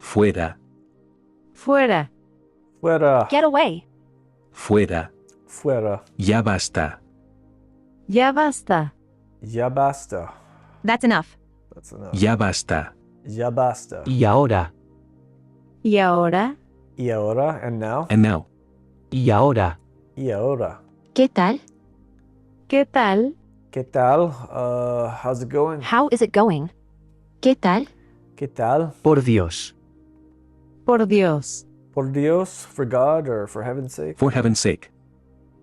Fuera. Fuera. Fuera. Get away. Fuera. Fuera. Ya basta. Ya basta. Ya basta. That's enough. That's enough. Ya basta. Ya basta. Y ahora. Y ahora. Y ahora. And now. And now. Y ahora. Y ahora. ¿Qué tal? ¿Qué tal? ¿Qué tal? How's it going? How is it going? ¿Qué tal? ¿Qué tal? Por Dios. Por Dios. Por Dios, for God, or for heaven's sake? For heaven's sake.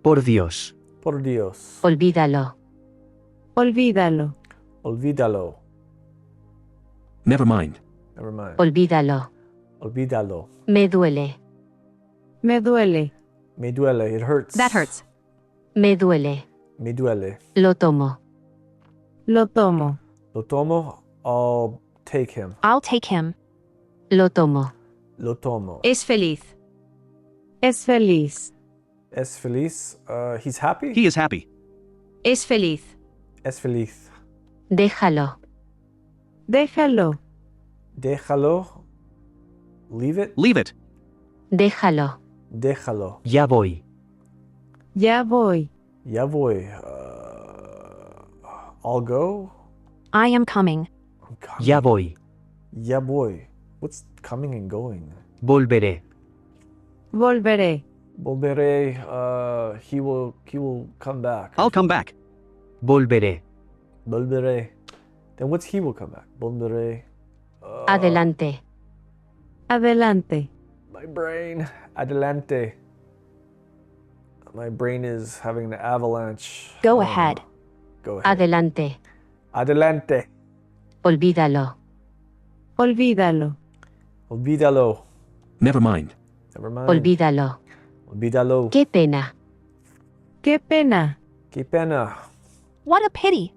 Por Dios. Por Dios. Olvídalo. Olvídalo. Olvídalo. Never mind. Never mind. Olvídalo. Olvídalo. Me duele. Me duele. Me duele. It hurts. That hurts. Me duele. Me duele. Lo tomo. Lo tomo. Lo tomo. I'll take him. I'll take him. Lo tomo. Lo tomo. Es feliz. Es feliz. Es feliz. He's happy? He is happy. Es feliz. Es feliz. Déjalo. Déjalo. Déjalo. Leave it. Leave it. Déjalo. Déjalo. Ya voy. Ya voy. Ya voy. I'll go. I am coming. I'm coming. Ya voy. Ya voy. What's coming and going? Volveré. Volveré. Volveré. He will come back. I'll come back. Volveré. Volveré. Then what's he will come back? Volveré. Adelante. Adelante. My brain. Adelante. My brain is having an avalanche. Go ahead. Go ahead. Adelante. Adelante. Olvídalo. Olvídalo. Olvídalo. Never mind. Never mind. Olvídalo. Olvídalo. Qué pena. Qué pena. Qué pena. What a pity.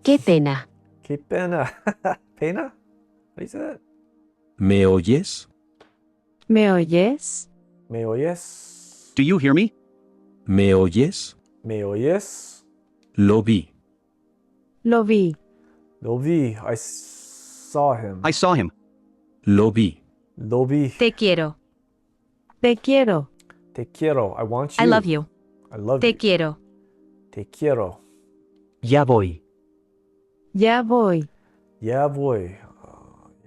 Qué pena. Qué pena. Pena? How do you say that? ¿Me oyes? ¿Me oyes? ¿Me oyes? Do you hear me? ¿Me oyes? ¿Me oyes? Lo vi. Lo vi. Lo vi. I saw him. I saw him. Lo vi. Lo vi. Te quiero. Te quiero. Te quiero. I want you. I love you. I love Te you. quiero. Te quiero. Ya voy. Ya voy. Ya voy.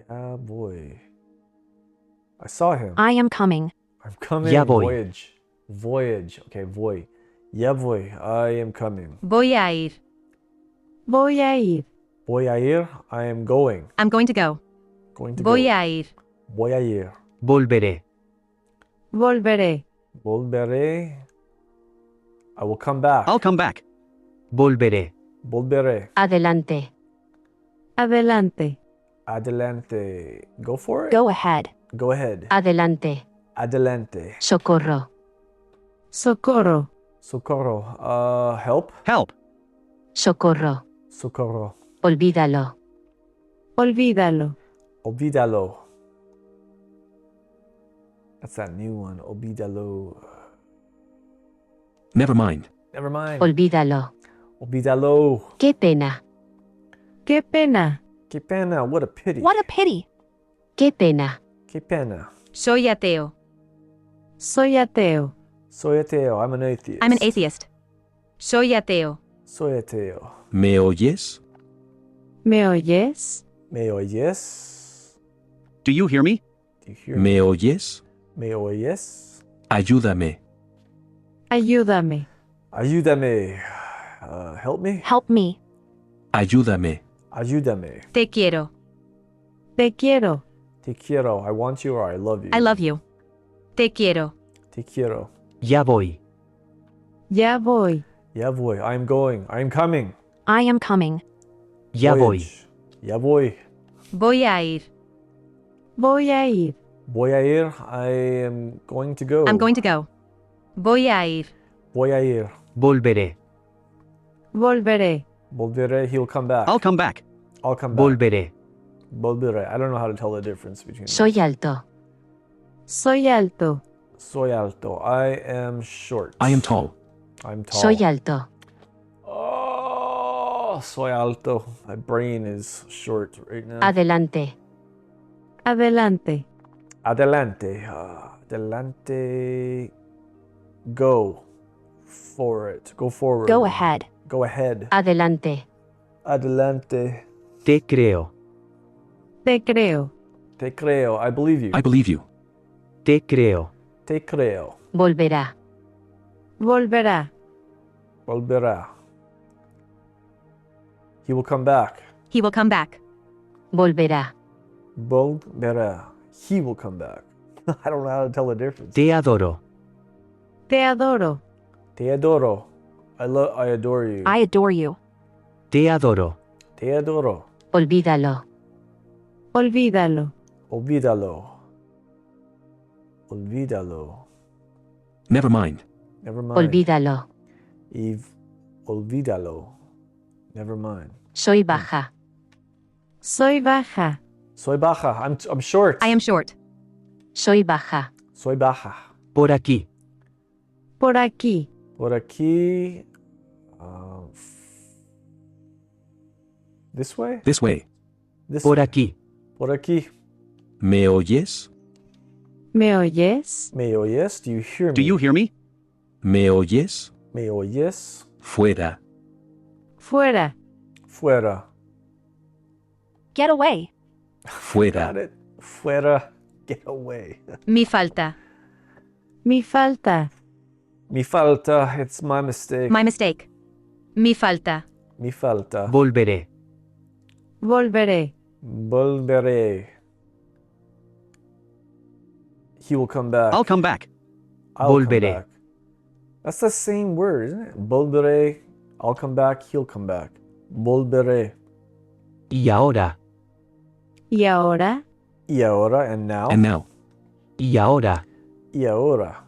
Ya voy. I saw him. I am coming. I'm coming. Ya voy. Voyage. Voyage. Okay, voy. Ya voy. I am coming. Voy a ir. Voy a ir. Voy a ir. I am going. I'm going to go. Going to Voy go. a ir. Voy a ir. Volveré. Volveré. Volveré. I will come back. I'll come back. Volveré. Volveré. Adelante. Adelante. Adelante. Go for it. Go ahead. Go ahead. Adelante. Adelante. Socorro. Socorro. Socorro. Help. Help. Socorro. Socorro. Olvídalo. Olvídalo. Olvídalo. That's that new one. Olvídalo. Never mind. Never mind. Olvídalo. Olvídalo. Qué pena. Qué pena. Qué pena. What a pity. What a pity. Qué pena. Qué pena. Soy ateo. Soy ateo. Soy ateo. I'm an atheist. I'm an atheist. Soy ateo. Soy ateo. ¿Me oyes? ¿Me oyes? ¿Me oyes? Do you hear me? Do you hear me? ¿Me oyes? ¿Me oyes? Ayúdame. Ayúdame. Ayúdame. Help me? Help me. Ayúdame. Ayúdame. Te quiero. Te quiero. Te quiero. I want you or I love you. I love you. Te quiero. Te quiero. Ya voy. Ya voy. Ya voy. I am going. I am coming. I am coming. Ya voy. Voyage. Ya voy. Voy a ir. Voy a ir. Voy a ir. I am going to go. I'm going to go. Voy a ir. Voy a ir. Volveré. Volveré. Volveré. He'll come back. I'll come back. I'll come back. Volveré. Volveré. I don't know how to tell the difference between them. Soy alto. Soy alto. Soy alto. I am short. I am tall. I'm tall. Soy alto. Oh, soy alto. My brain is short right now. Adelante. Adelante. Adelante. Adelante. Go for it. Go forward. Go ahead. Go ahead. Adelante. Adelante. Te creo. Te creo. Te creo. I believe you. I believe you. Te creo. Te creo. Volverá. Volverá. Volverá. He will come back. He will come back. Volverá. Volverá. He will come back. I don't know how to tell the difference. Te adoro. Te adoro. Te adoro. I adore you. I adore you. Te adoro. Te adoro. Olvídalo. Olvídalo. Olvídalo. Olvídalo. Never mind. Never mind. Olvídalo. Eve. Olvídalo. Never mind. Soy baja. Soy baja. Soy baja. I'm short. I am short. Soy baja. Soy baja. Por aquí. Por aquí. Por aquí. This way? This way. This Por way. aquí. Por aquí. ¿Me oyes? ¿Me oyes? ¿Me oyes? Do you hear me? Do you hear me? ¿Me oyes? ¿Me oyes? Fuera. Fuera. Fuera. Get away. Fuera. Got it. Fuera. Get away. Mi falta. Mi falta. Mi falta. It's my mistake. My mistake. Mi falta. Mi falta. Volveré. Volveré. Volveré. He will come back. I'll come back. I'll come Volveré. back. That's the same word, isn't it? Volveré. I'll come back. He'll come back. Volveré. Y ahora. ¿Y ahora? Y ahora, and now. And now. Y ahora. Y ahora.